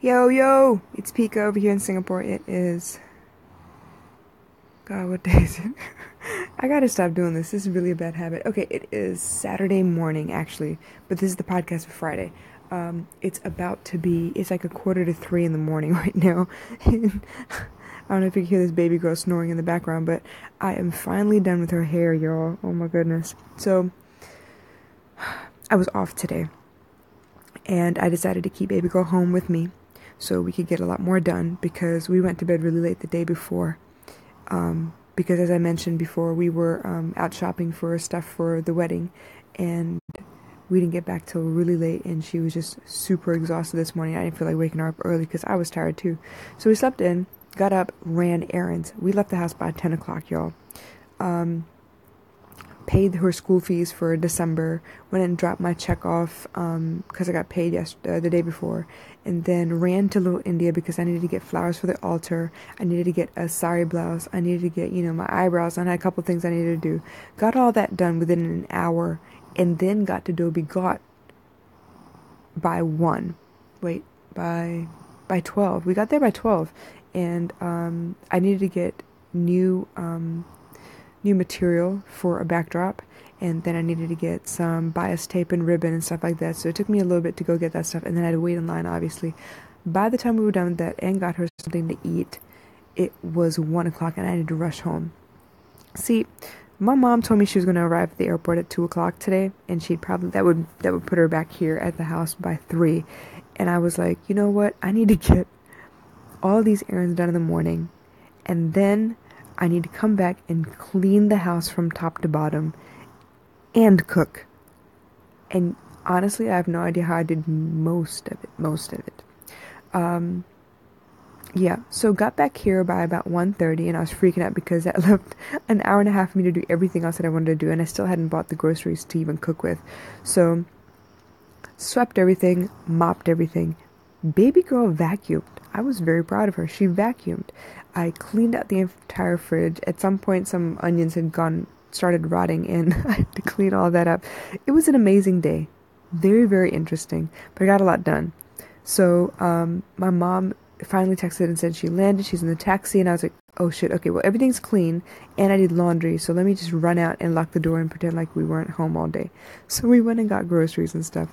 Yo, yo! It's Pika over here in Singapore. It is... God, what day is it? I gotta stop doing this. This is really a bad habit. Okay, it is Saturday morning, actually. But this is the podcast for Friday. It's about to be... It's like 2:45 in the morning right now. And I don't know if you can hear this baby girl snoring in the background, but I am finally done with her hair, y'all. Oh my goodness. So, I was off today. And I decided to keep baby girl home with me, so we could get a lot more done, because we went to bed really late the day before. Because as I mentioned before, we were out shopping for stuff for the wedding, and we didn't get back till really late, and she was just super exhausted this morning. I didn't feel like waking her up early because I was tired too. So we slept in, got up, ran errands. We left the house by 10 o'clock, y'all. Paid her school fees for December, went and dropped my check off because I got paid the day before, and then ran to Little India because I needed to get flowers for the altar. I needed to get a sari blouse. I needed to get, my eyebrows. I had a couple things I needed to do. Got all that done within an hour, and then got to Dhobi Ghat by 1. Wait, by 12. We got there by 12, and I needed to get new material for a backdrop, and then I needed to get some bias tape and ribbon and stuff like that. So it took me a little bit to go get that stuff, and then I had to wait in line, obviously. By the time we were done with that and got her something to eat, it was 1 o'clock, and I had to rush home. See, my mom told me she was going to arrive at the airport at 2 o'clock today, and that would put her back here at the house by 3. And I was like, you know what? I need to get all these errands done in the morning, and then I need to come back and clean the house from top to bottom and cook. And honestly, I have no idea how I did most of it. Yeah, so got back here by about 1:30, and I was freaking out because that left an hour and a half for me to do everything else that I wanted to do, and I still hadn't bought the groceries to even cook with. So, swept everything, mopped everything. Baby girl vacuumed. I was very proud of her. She vacuumed. I cleaned out the entire fridge. At some point, some onions had started rotting, and I had to clean all that up. It was an amazing day. Very, very interesting. But I got a lot done. So, my mom finally texted and said she landed. She's in the taxi, and I was like, oh shit, okay, well, everything's clean, and I did laundry, so let me just run out and lock the door and pretend like we weren't home all day. So we went and got groceries and stuff.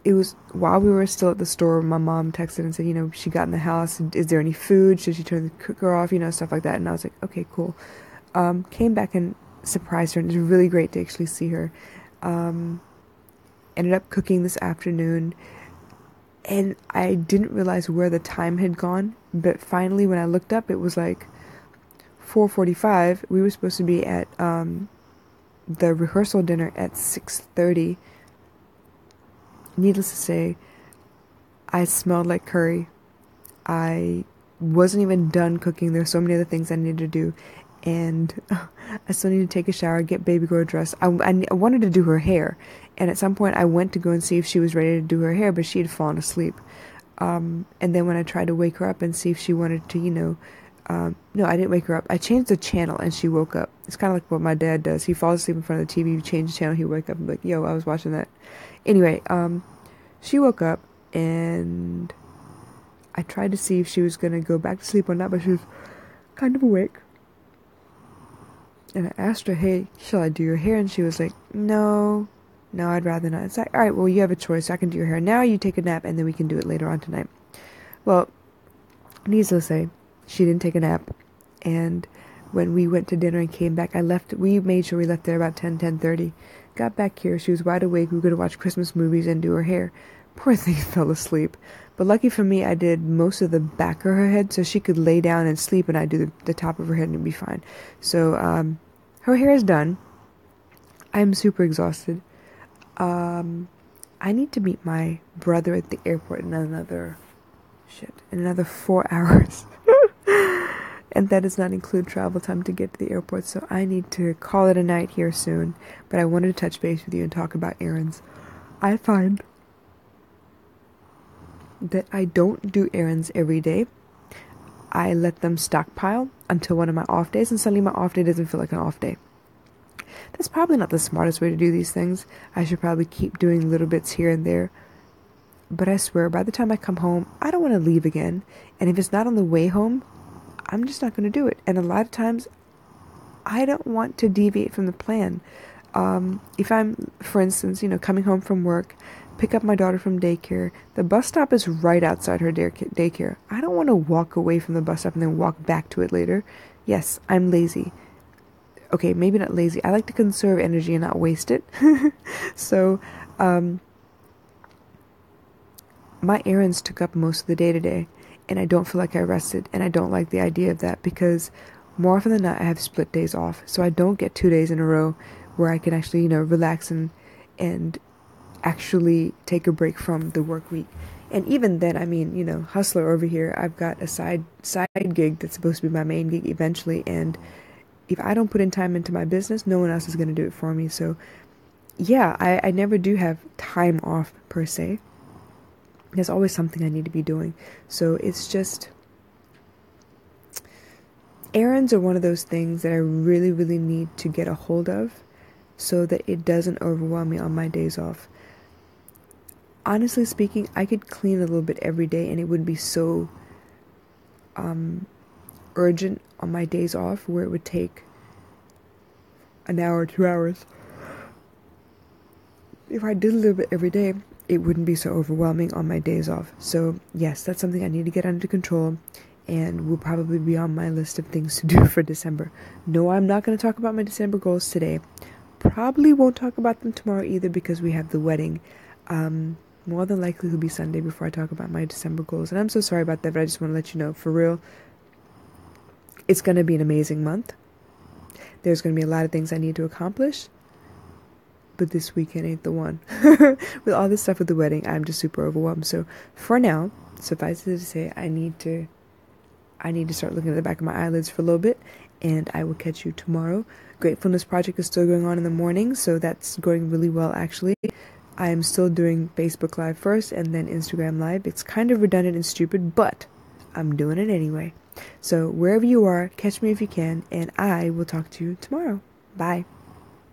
It was while we were still at the store, my mom texted and said, she got in the house. Is there any food? Should she turn the cooker off? Stuff like that. And I was like, okay, cool. Came back and surprised her, and it was really great to actually see her. Ended up cooking this afternoon, and I didn't realize where the time had gone. But finally, when I looked up, it was like 4:45. We were supposed to be at the rehearsal dinner at 6:30. Needless to say, I smelled like curry. I wasn't even done cooking. There's so many other things I needed to do. And I still need to take a shower, get baby girl dressed. I wanted to do her hair. And at some point I went to go and see if she was ready to do her hair, but she had fallen asleep. And then when I tried to wake her up and see if she wanted to, no, I didn't wake her up. I changed the channel and she woke up. It's kind of like what my dad does. He falls asleep in front of the TV, you change the channel, he wake up and be like, yo, I was watching that. Anyway, she woke up, and I tried to see if she was going to go back to sleep or not, but she was kind of awake. And I asked her, hey, shall I do your hair? And she was like, no, I'd rather not. It's like, all right, well, you have a choice. I can do your hair now, you take a nap, and then we can do it later on tonight. Well, needless to say, she didn't take a nap, and when we went to dinner and came back, we made sure we left there about 10:30. Got back here, she was wide awake. We were going to watch Christmas movies and do her hair. Poor thing fell asleep. But lucky for me, I did most of the back of her head, so she could lay down and sleep, and I'd do the top of her head and it'd be fine. So, her hair is done. I'm super exhausted. I need to meet my brother at the airport in another 4 hours. And that does not include travel time to get to the airport, so I need to call it a night here soon. But I wanted to touch base with you and talk about errands. I find that I don't do errands every day. I let them stockpile until one of my off days, and suddenly my off day doesn't feel like an off day. That's probably not the smartest way to do these things. I should probably keep doing little bits here and there. But I swear, by the time I come home, I don't want to leave again. And if it's not on the way home, I'm just not going to do it. And a lot of times, I don't want to deviate from the plan. If I'm, for instance, coming home from work, pick up my daughter from daycare, the bus stop is right outside her daycare. I don't want to walk away from the bus stop and then walk back to it later. Yes, I'm lazy. Okay, maybe not lazy. I like to conserve energy and not waste it. So, my errands took up most of the day today, and I don't feel like I rested, and I don't like the idea of that because more often than not I have split days off, so I don't get 2 days in a row where I can actually, relax and actually take a break from the work week. And even then, I mean, hustler over here, I've got a side gig that's supposed to be my main gig eventually, and if I don't put in time into my business, no one else is going to do it for me. So yeah, I never do have time off per se. There's always something I need to be doing. So it's just, errands are one of those things that I really, really need to get a hold of so that it doesn't overwhelm me on my days off. Honestly speaking, I could clean a little bit every day and it would be so urgent on my days off where it would take an hour, 2 hours. If I did a little bit every day, it wouldn't be so overwhelming on my days off. So yes, that's something I need to get under control and will probably be on my list of things to do for December. No, I'm not going to talk about my December goals today. Probably won't talk about them tomorrow either because we have the wedding. More than likely it'll be Sunday before I talk about my December goals. And I'm so sorry about that, but I just want to let you know, for real, it's going to be an amazing month. There's going to be a lot of things I need to accomplish. But this weekend ain't the one. With all this stuff with the wedding, I'm just super overwhelmed. So for now, suffice it to say, I need to start looking at the back of my eyelids for a little bit, and I will catch you tomorrow. Gratefulness Project is still going on in the morning, so that's going really well actually. I am still doing Facebook Live first and then Instagram Live. It's kind of redundant and stupid, but I'm doing it anyway. So wherever you are, catch me if you can, and I will talk to you tomorrow. Bye.